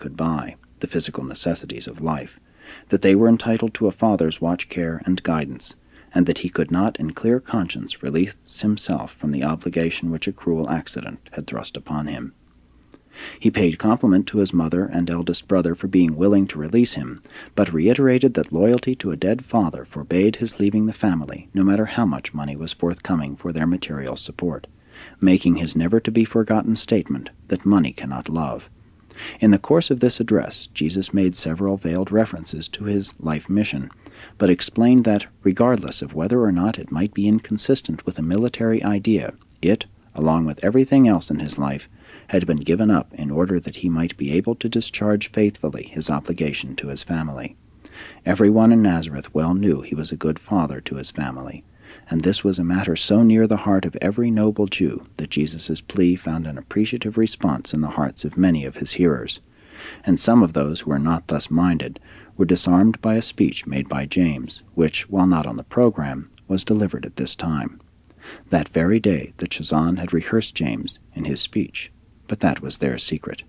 could buy, the physical necessities of life, that they were entitled to a father's watch care and guidance, and that he could not in clear conscience release himself from the obligation which a cruel accident had thrust upon him. He paid compliment to his mother and eldest brother for being willing to release him, but reiterated that loyalty to a dead father forbade his leaving the family, no matter how much money was forthcoming for their material support, making his never-to-be-forgotten statement that money cannot love. In the course of this address, Jesus made several veiled references to his life mission, but explained that, regardless of whether or not it might be inconsistent with a military idea, it, along with everything else in his life, had been given up in order that he might be able to discharge faithfully his obligation to his family. Everyone in Nazareth well knew he was a good father to his family, and this was a matter so near the heart of every noble Jew that Jesus' plea found an appreciative response in the hearts of many of his hearers, and some of those who were not thus minded were disarmed by a speech made by James, which, while not on the program, was delivered at this time. That very day the Chazan had rehearsed James in his speech, but that was their secret.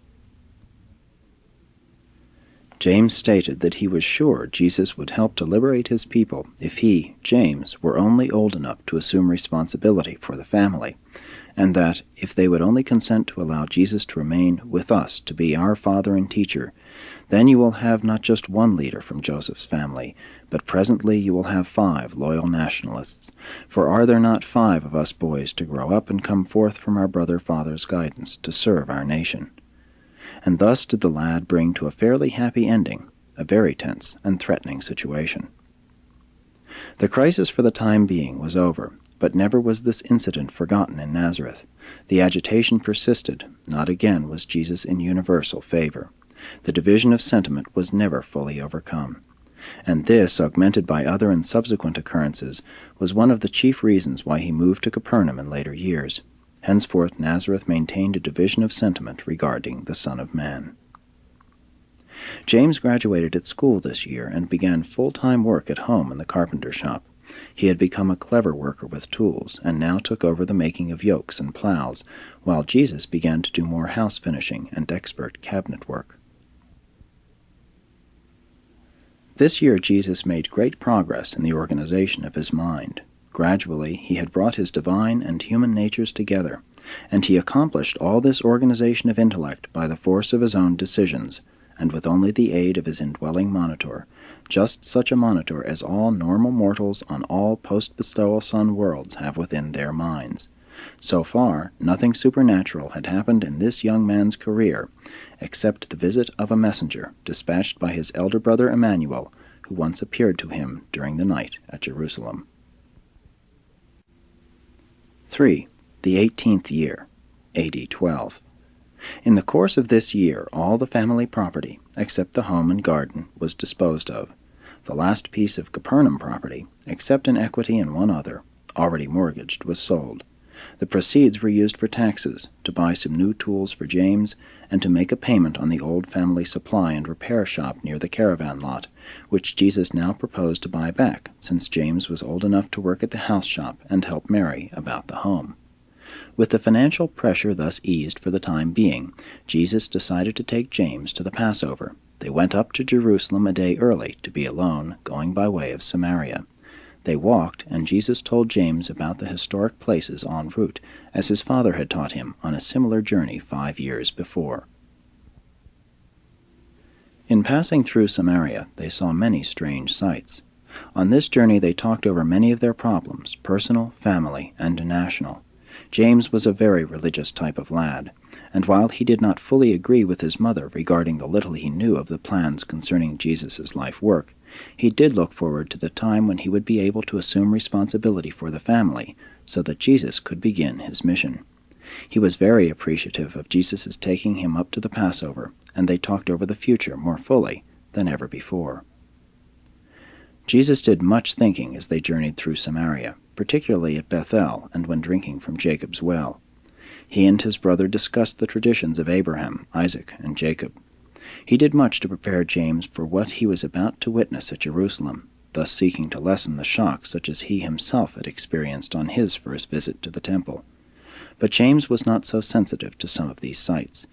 James stated that he was sure Jesus would help to liberate his people if he, James, were only old enough to assume responsibility for the family, and that, if they would only consent to allow Jesus to remain with us to be our father and teacher, then you will have not just one leader from Joseph's family, but presently you will have 5 loyal nationalists. For are there not 5 of us boys to grow up and come forth from our brother father's guidance to serve our nation? And thus did the lad bring to a fairly happy ending a very tense and threatening situation. The crisis for the time being was over, but never was this incident forgotten in Nazareth. The agitation persisted, not again was Jesus in universal favor. The division of sentiment was never fully overcome. And this, augmented by other and subsequent occurrences, was one of the chief reasons why he moved to Capernaum in later years. Henceforth Nazareth maintained a division of sentiment regarding the Son of Man. James graduated at school this year and began full-time work at home in the carpenter shop. He had become a clever worker with tools, and now took over the making of yokes and plows, while Jesus began to do more house finishing and expert cabinet work. This year Jesus made great progress in the organization of his mind. Gradually he had brought his divine and human natures together, and he accomplished all this organization of intellect by the force of his own decisions, and with only the aid of his indwelling monitor, just such a monitor as all normal mortals on all post-bestowal sun worlds have within their minds. So far, nothing supernatural had happened in this young man's career, except the visit of a messenger dispatched by his elder brother Emmanuel, who once appeared to him during the night at Jerusalem. 3. The 18th year, A.D. 12. In the course of this year all the family property, except the home and garden, was disposed of. The last piece of Capernaum property, except an equity in one other, already mortgaged, was sold. The proceeds were used for taxes, to buy some new tools for James, and to make a payment on the old family supply and repair shop near the caravan lot, which Jesus now proposed to buy back, since James was old enough to work at the house shop and help Mary about the home. With the financial pressure thus eased for the time being, Jesus decided to take James to the Passover. They went up to Jerusalem a day early to be alone, going by way of Samaria. They walked, and Jesus told James about the historic places en route, as his father had taught him on a similar journey 5 years before. In passing through Samaria, they saw many strange sights. On this journey they talked over many of their problems, personal, family, and national. James was a very religious type of lad, and while he did not fully agree with his mother regarding the little he knew of the plans concerning Jesus' life work, he did look forward to the time when he would be able to assume responsibility for the family, so that Jesus could begin his mission. He was very appreciative of Jesus' taking him up to the Passover, and they talked over the future more fully than ever before. Jesus did much thinking as they journeyed through Samaria, particularly at Bethel and when drinking from Jacob's well. He and his brother discussed the traditions of Abraham, Isaac, and Jacob. He did much to prepare James for what he was about to witness at Jerusalem, thus seeking to lessen the shock such as he himself had experienced on his first visit to the temple. But James was not so sensitive to some of these sights.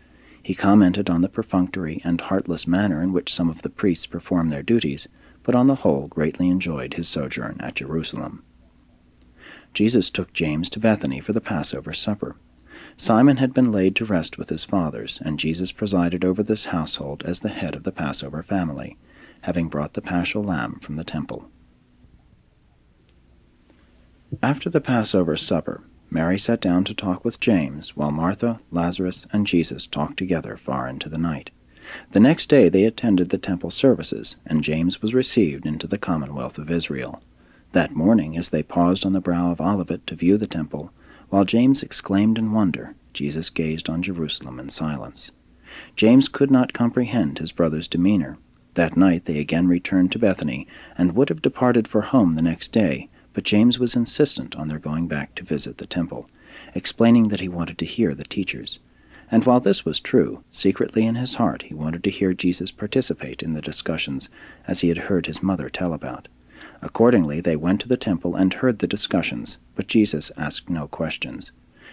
He commented on the perfunctory and heartless manner in which some of the priests performed their duties, but on the whole greatly enjoyed his sojourn at Jerusalem. Jesus took James to Bethany for the Passover supper. Simon had been laid to rest with his fathers, and Jesus presided over this household as the head of the Passover family, having brought the paschal lamb from the temple. After the Passover supper, Mary sat down to talk with James, while Martha, Lazarus, and Jesus talked together far into the night. The next day they attended the temple services, and James was received into the commonwealth of Israel. That morning, as they paused on the brow of Olivet to view the temple, while James exclaimed in wonder, Jesus gazed on Jerusalem in silence. James could not comprehend his brother's demeanor. That night they again returned to Bethany, and would have departed for home the next day, but James was insistent on their going back to visit the temple, explaining that he wanted to hear the teachers. And while this was true, secretly in his heart he wanted to hear Jesus participate in the discussions, as he had heard his mother tell about. Accordingly, they went to the temple and heard the discussions, but Jesus asked no questions.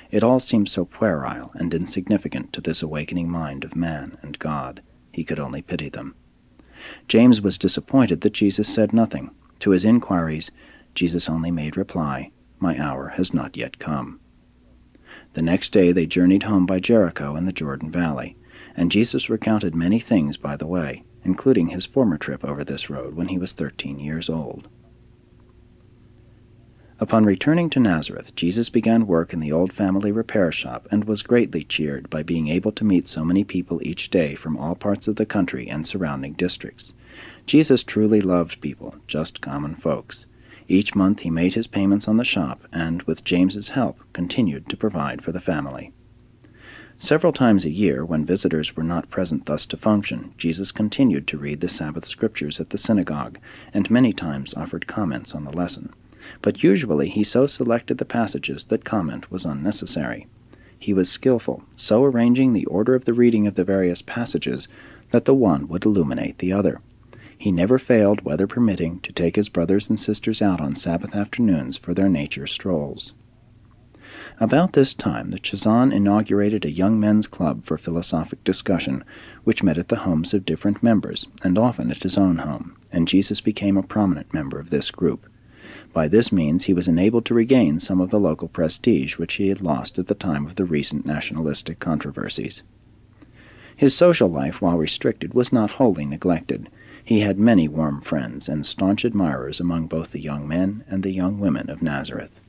It all seemed so puerile and insignificant to this awakening mind of man and God. He could only pity them. James was disappointed that Jesus said nothing. To his inquiries, Jesus only made reply, "My hour has not yet come." The next day they journeyed home by Jericho in the Jordan Valley, and Jesus recounted many things by the way, including his former trip over this road when he was 13 years old. Upon returning to Nazareth, Jesus began work in the old family repair shop and was greatly cheered by being able to meet so many people each day from all parts of the country and surrounding districts. Jesus truly loved people, just common folks. Each month he made his payments on the shop and, with James's help, continued to provide for the family. Several times a year, when visitors were not present thus to function, Jesus continued to read the Sabbath scriptures at the synagogue, and many times offered comments on the lesson. But usually he so selected the passages that comment was unnecessary. He was skillful, so arranging the order of the reading of the various passages that the one would illuminate the other. He never failed, weather permitting, to take his brothers and sisters out on Sabbath afternoons for their nature strolls. About this time the Chazan inaugurated a young men's club for philosophic discussion, which met at the homes of different members, and often at his own home, and Jesus became a prominent member of this group. By this means he was enabled to regain some of the local prestige which he had lost at the time of the recent nationalistic controversies. His social life, while restricted, was not wholly neglected. He had many warm friends and staunch admirers among both the young men and the young women of Nazareth.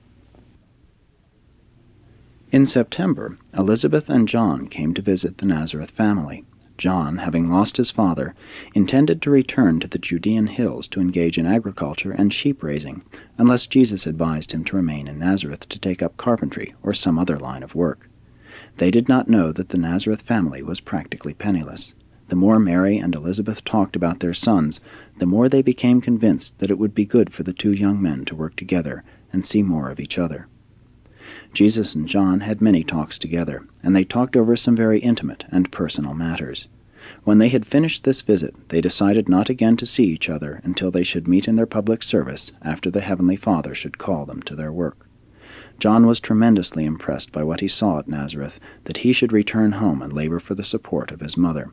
In September, Elizabeth and John came to visit the Nazareth family. John, having lost his father, intended to return to the Judean hills to engage in agriculture and sheep-raising, unless Jesus advised him to remain in Nazareth to take up carpentry or some other line of work. They did not know that the Nazareth family was practically penniless. The more Mary and Elizabeth talked about their sons, the more they became convinced that it would be good for the two young men to work together and see more of each other. Jesus and John had many talks together, and they talked over some very intimate and personal matters. When they had finished this visit, they decided not again to see each other until they should meet in their public service after the Heavenly Father should call them to their work. John was tremendously impressed by what he saw at Nazareth, that he should return home and labor for the support of his mother.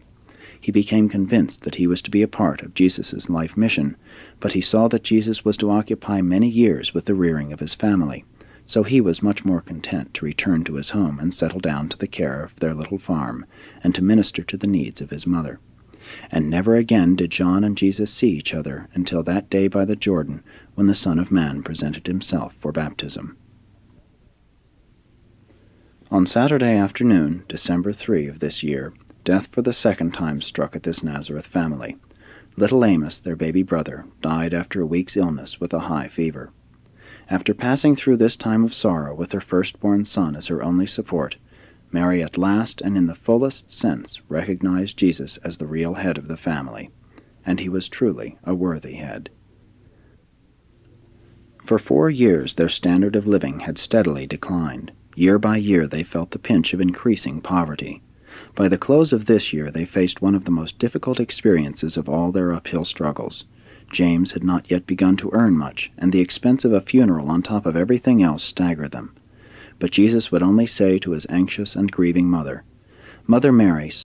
He became convinced that he was to be a part of Jesus' life mission, but he saw that Jesus was to occupy many years with the rearing of his family. So he was much more content to return to his home and settle down to the care of their little farm, and to minister to the needs of his mother. And never again did John and Jesus see each other until that day by the Jordan, when the Son of Man presented himself for baptism. On Saturday afternoon, December 3 of this year, death for the second time struck at this Nazareth family. Little Amos, their baby brother, died after a week's illness with a high fever. After passing through this time of sorrow with her firstborn son as her only support, Mary at last and in the fullest sense recognized Jesus as the real head of the family, and he was truly a worthy head. For 4 years their standard of living had steadily declined. Year by year they felt the pinch of increasing poverty. By the close of this year they faced one of the most difficult experiences of all their uphill struggles. James had not yet begun to earn much, and the expense of a funeral on top of everything else staggered them. But Jesus would only say to his anxious and grieving mother, "Mother Mary,